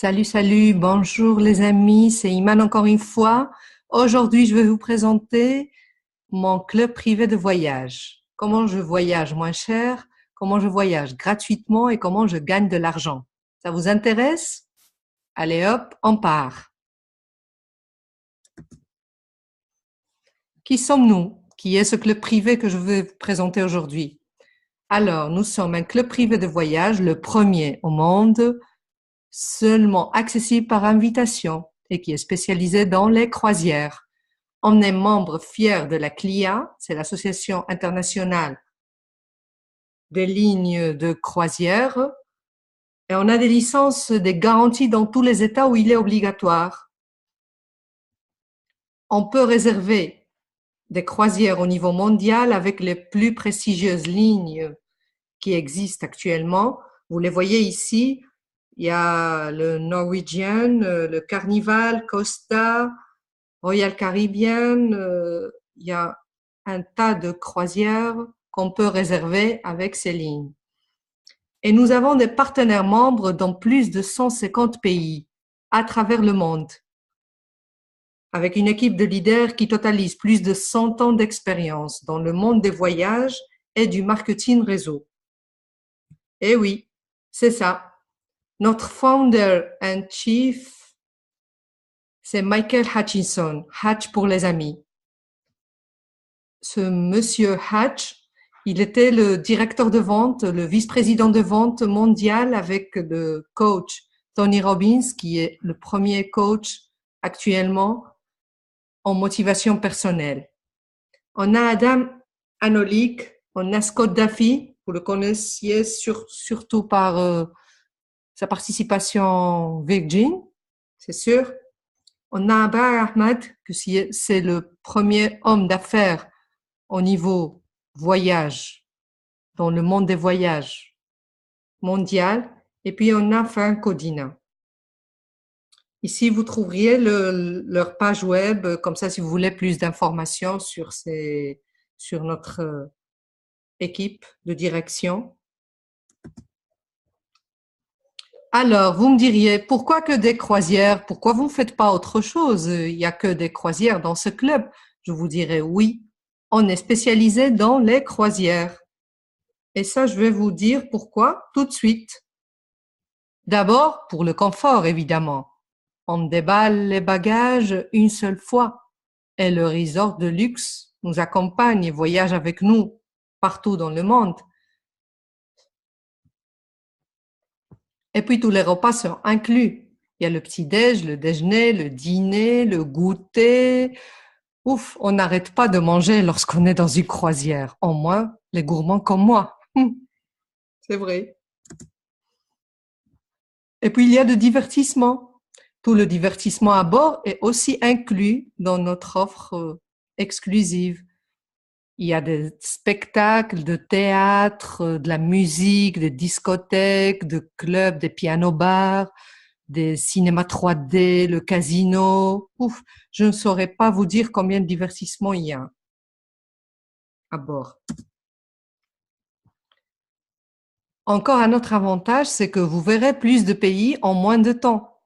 Salut, salut, bonjour les amis, c'est Iman encore une fois. Aujourd'hui, je vais vous présenter mon club privé de voyage. Comment je voyage moins cher, comment je voyage gratuitement et comment je gagne de l'argent. Ça vous intéresse? Allez hop, on part. Qui sommes-nous? Qui est ce club privé que je vais vous présenter aujourd'hui? Alors, nous sommes un club privé de voyage, le premier au monde, seulement accessible par invitation et qui est spécialisé dans les croisières. On est membre fier de la CLIA, c'est l'Association internationale des lignes de croisière, et on a des licences, des garanties dans tous les États où il est obligatoire. On peut réserver des croisières au niveau mondial avec les plus prestigieuses lignes qui existent actuellement. Vous les voyez ici, il y a le Norwegian, le Carnival, Costa, Royal Caribbean, il y a un tas de croisières qu'on peut réserver avec ces lignes. Et nous avons des partenaires membres dans plus de 150 pays à travers le monde, avec une équipe de leaders qui totalise plus de 100 ans d'expérience dans le monde des voyages et du marketing réseau. Eh oui, c'est ça. Notre founder and chief, c'est Michael Hutchinson, Hatch pour les amis. Ce monsieur Hatch, il était le directeur de vente, le vice-président de vente mondial avec le coach Tony Robbins, qui est le premier coach actuellement en motivation personnelle. On a Adam Anolik, on a Scott Duffy, vous le connaissiez surtout par sa participation Virgin, c'est sûr. On a Abar Ahmad, que c'est le premier homme d'affaires au niveau voyage, dans le monde des voyages mondial. Et puis, on a Frank Codina. Ici, vous trouveriez leur page web, comme ça, si vous voulez plus d'informations sur notre équipe de direction. Alors, vous me diriez, pourquoi que des croisières? Pourquoi vous ne faites pas autre chose? Il n'y a que des croisières dans ce club. Je vous dirais oui, on est spécialisé dans les croisières. Et ça, je vais vous dire pourquoi tout de suite. D'abord, pour le confort, évidemment. On déballe les bagages une seule fois et le resort de luxe nous accompagne et voyage avec nous partout dans le monde. Et puis tous les repas sont inclus. Il y a le petit-déj, le déjeuner, le dîner, le goûter. Ouf, on n'arrête pas de manger lorsqu'on est dans une croisière. Au moins, les gourmands comme moi. C'est vrai. Et puis, il y a de divertissement. Tout le divertissement à bord est aussi inclus dans notre offre exclusive. Il y a des spectacles de théâtre, de la musique, des discothèques, de clubs, des pianos-bars, des cinémas 3D, le casino. Ouf, je ne saurais pas vous dire combien de divertissements il y a à bord. Encore un autre avantage, c'est que vous verrez plus de pays en moins de temps.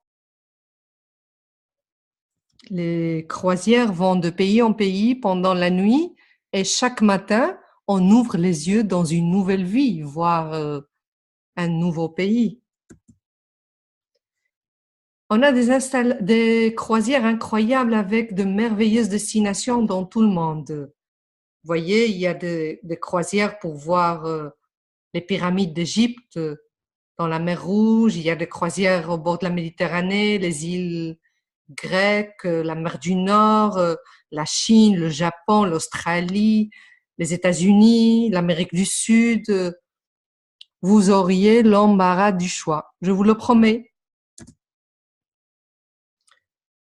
Les croisières vont de pays en pays pendant la nuit et chaque matin, on ouvre les yeux dans une nouvelle vie, voir un nouveau pays. On a des croisières incroyables avec de merveilleuses destinations dans tout le monde. Vous voyez, il y a des croisières pour voir les pyramides d'Égypte dans la mer Rouge, il y a des croisières au bord de la Méditerranée, les îles grecques, la mer du Nord, la Chine, le Japon, l'Australie, les États-Unis, l'Amérique du Sud. Vous auriez l'embarras du choix, je vous le promets.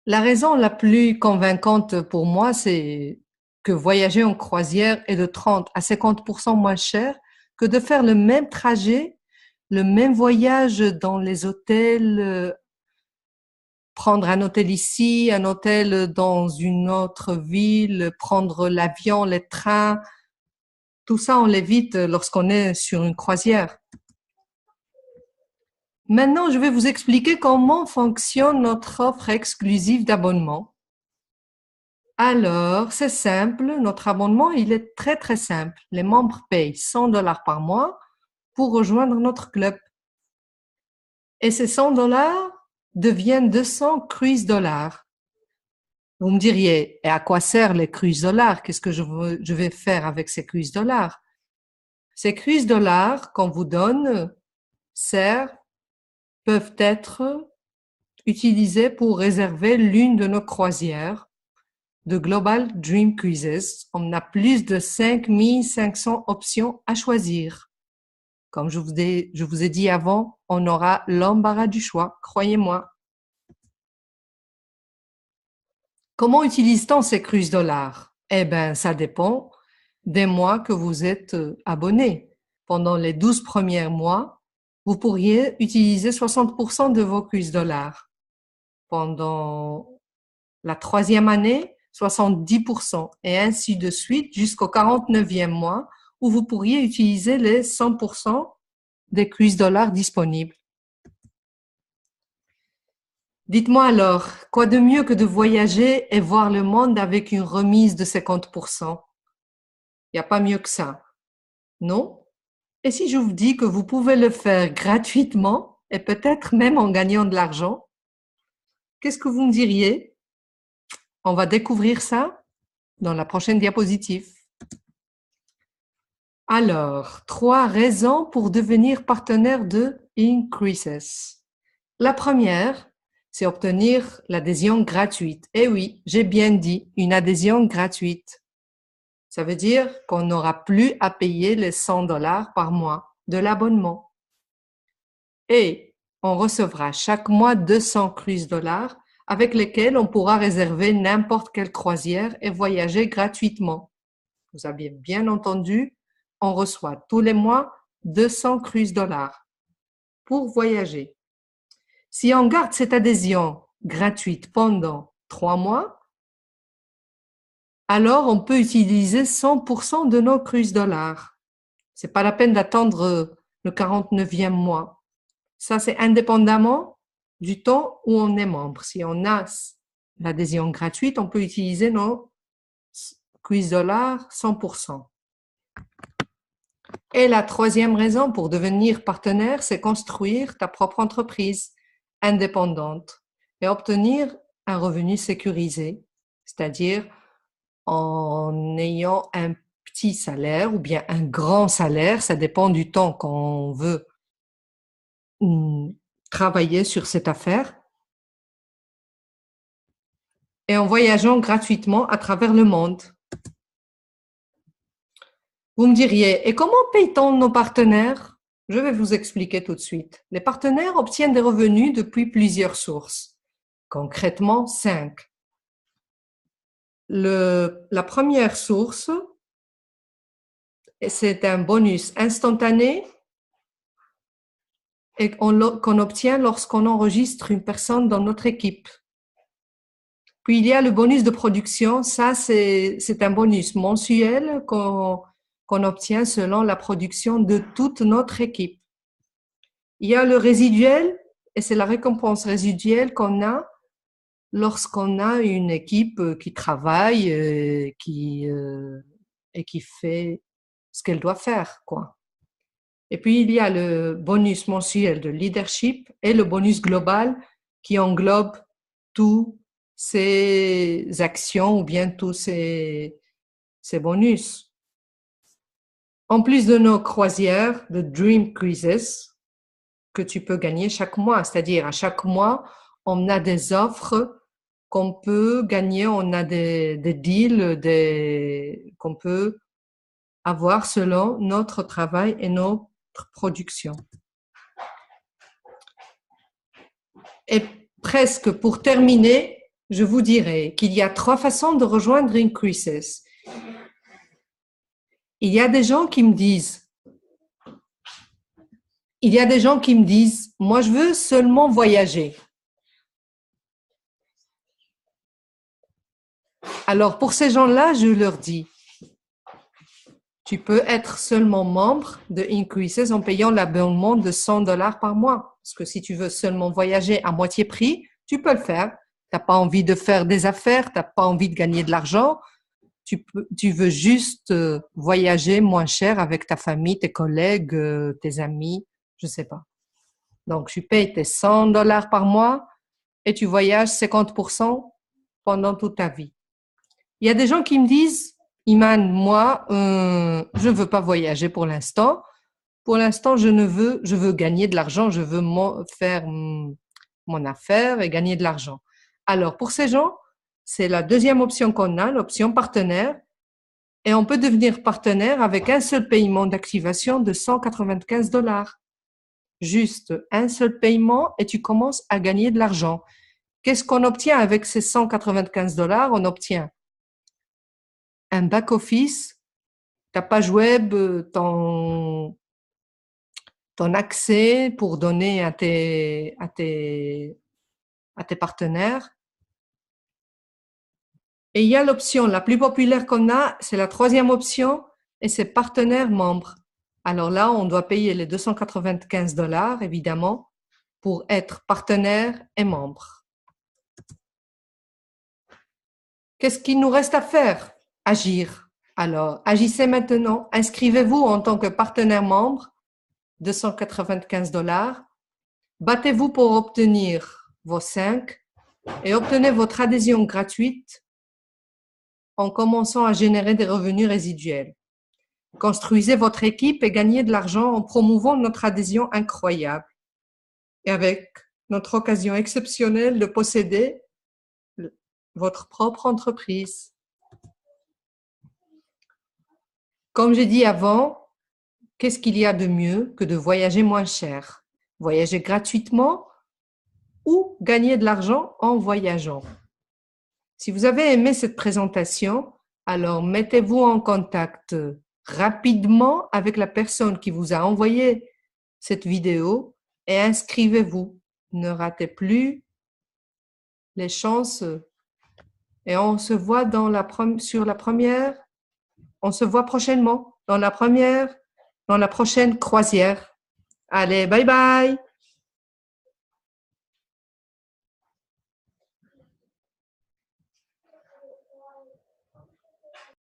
La raison la plus convaincante pour moi, c'est que voyager en croisière est de 30 à 50% moins cher que de faire le même trajet, le même voyage dans les hôtels, prendre un hôtel ici, un hôtel dans une autre ville, prendre l'avion, les trains. Tout ça, on l'évite lorsqu'on est sur une croisière. Maintenant, je vais vous expliquer comment fonctionne notre offre exclusive d'abonnement. Alors, c'est simple, notre abonnement, il est très très simple. Les membres payent 100 $ par mois pour rejoindre notre club. Et ces 100 $ deviennent 200 cruise dollars. Vous me diriez, et à quoi servent les cruise dollars? Qu'est-ce que je vais faire avec ces cruise dollars? Ces cruise dollars qu'on vous donne peuvent être utilisés pour réserver l'une de nos croisières de Global Dream Cruises. On a plus de 5500 options à choisir. Comme je vous ai dit avant, on aura l'embarras du choix, croyez-moi. Comment utilise-t-on ces cruise dollars? Eh bien, ça dépend des mois que vous êtes abonné. Pendant les 12 premiers mois, vous pourriez utiliser 60% de vos cruise dollars. Pendant la 3e année, 70% et ainsi de suite jusqu'au 49e mois où vous pourriez utiliser les 100% des cruise dollars disponibles. Dites-moi alors, quoi de mieux que de voyager et voir le monde avec une remise de 50%? Il n'y a pas mieux que ça, non? Et si je vous dis que vous pouvez le faire gratuitement et peut-être même en gagnant de l'argent, qu'est-ce que vous me diriez? On va découvrir ça dans la prochaine diapositive. Alors, 3 raisons pour devenir partenaire de Increases. La première, c'est obtenir l'adhésion gratuite. Eh oui, j'ai bien dit, une adhésion gratuite. Ça veut dire qu'on n'aura plus à payer les 100 $ par mois de l'abonnement. Et on recevra chaque mois 200 cruise dollars avec lesquels on pourra réserver n'importe quelle croisière et voyager gratuitement. Vous avez bien entendu, on reçoit tous les mois 200 cruise dollars pour voyager. Si on garde cette adhésion gratuite pendant 3 mois, alors on peut utiliser 100% de nos cruise dollars. C'est pas la peine d'attendre le 49e mois. Ça, c'est indépendamment du temps où on est membre. Si on a l'adhésion gratuite, on peut utiliser nos cruise dollars 100%. Et la 3e raison pour devenir partenaire, c'est construire ta propre entreprise indépendante et obtenir un revenu sécurisé, c'est-à-dire en ayant un petit salaire ou bien un grand salaire, ça dépend du temps qu'on veut travailler sur cette affaire, et en voyageant gratuitement à travers le monde. Vous me diriez, et comment paye-t-on nos partenaires? Je vais vous expliquer tout de suite. Les partenaires obtiennent des revenus depuis plusieurs sources, concrètement 5. La première source, c'est un bonus instantané et qu'on obtient lorsqu'on enregistre une personne dans notre équipe. Puis il y a le bonus de production, ça c'est un bonus mensuel qu'on obtient selon la production de toute notre équipe. Il y a le résiduel, et c'est la récompense résiduelle qu'on a lorsqu'on a une équipe qui travaille et qui fait ce qu'elle doit faire, quoi. Et puis il y a le bonus mensuel de leadership et le bonus global qui englobe tous ces actions ou bien tous ces bonus. En plus de nos croisières de Dream Cruises que tu peux gagner chaque mois, c'est-à-dire à chaque mois, on a des offres qu'on peut gagner, on a des deals qu'on peut avoir selon notre travail et notre production. Et presque pour terminer, je vous dirais qu'il y a 3 façons de rejoindre Increases. Il y a des gens qui me disent, moi je veux seulement voyager. Alors pour ces gens-là, je leur dis, Tu peux être seulement membre de Increases en payant l'abonnement de $100 par mois. Parce que si tu veux seulement voyager à moitié prix, tu peux le faire. Tu n'as pas envie de faire des affaires, tu n'as pas envie de gagner de l'argent. Tu veux juste voyager moins cher avec ta famille, tes collègues, tes amis, je sais pas. Donc, tu payes tes $100 par mois et tu voyages 50% pendant toute ta vie. Il y a des gens qui me disent, Iman, moi, je ne veux pas voyager pour l'instant. Pour l'instant, je veux gagner de l'argent, je veux faire mon affaire et gagner de l'argent. Alors, pour ces gens, c'est la deuxième option qu'on a, l'option partenaire. Et on peut devenir partenaire avec un seul paiement d'activation de $195. Juste un seul paiement et tu commences à gagner de l'argent. Qu'est-ce qu'on obtient avec ces $195? On obtient un back-office, ta page web, ton accès pour donner à tes partenaires. Et il y a l'option la plus populaire qu'on a, c'est la troisième option, et c'est partenaire membre. Alors là, on doit payer les $295, évidemment, pour être partenaire et membre. Qu'est-ce qu'il nous reste à faire? Agir. Alors, agissez maintenant. Inscrivez-vous en tant que partenaire membre, $295. Battez-vous pour obtenir vos 5 et obtenez votre adhésion gratuite en commençant à générer des revenus résiduels. Construisez votre équipe et gagnez de l'argent en promouvant notre adhésion incroyable et avec notre occasion exceptionnelle de posséder votre propre entreprise. Comme j'ai dit avant, qu'est-ce qu'il y a de mieux que de voyager moins cher? Voyager gratuitement ou gagner de l'argent en voyageant. Si vous avez aimé cette présentation, alors mettez-vous en contact rapidement avec la personne qui vous a envoyé cette vidéo et inscrivez-vous. Ne ratez plus les chances. Et on se voit on se voit prochainement dans la prochaine croisière. Allez, bye bye!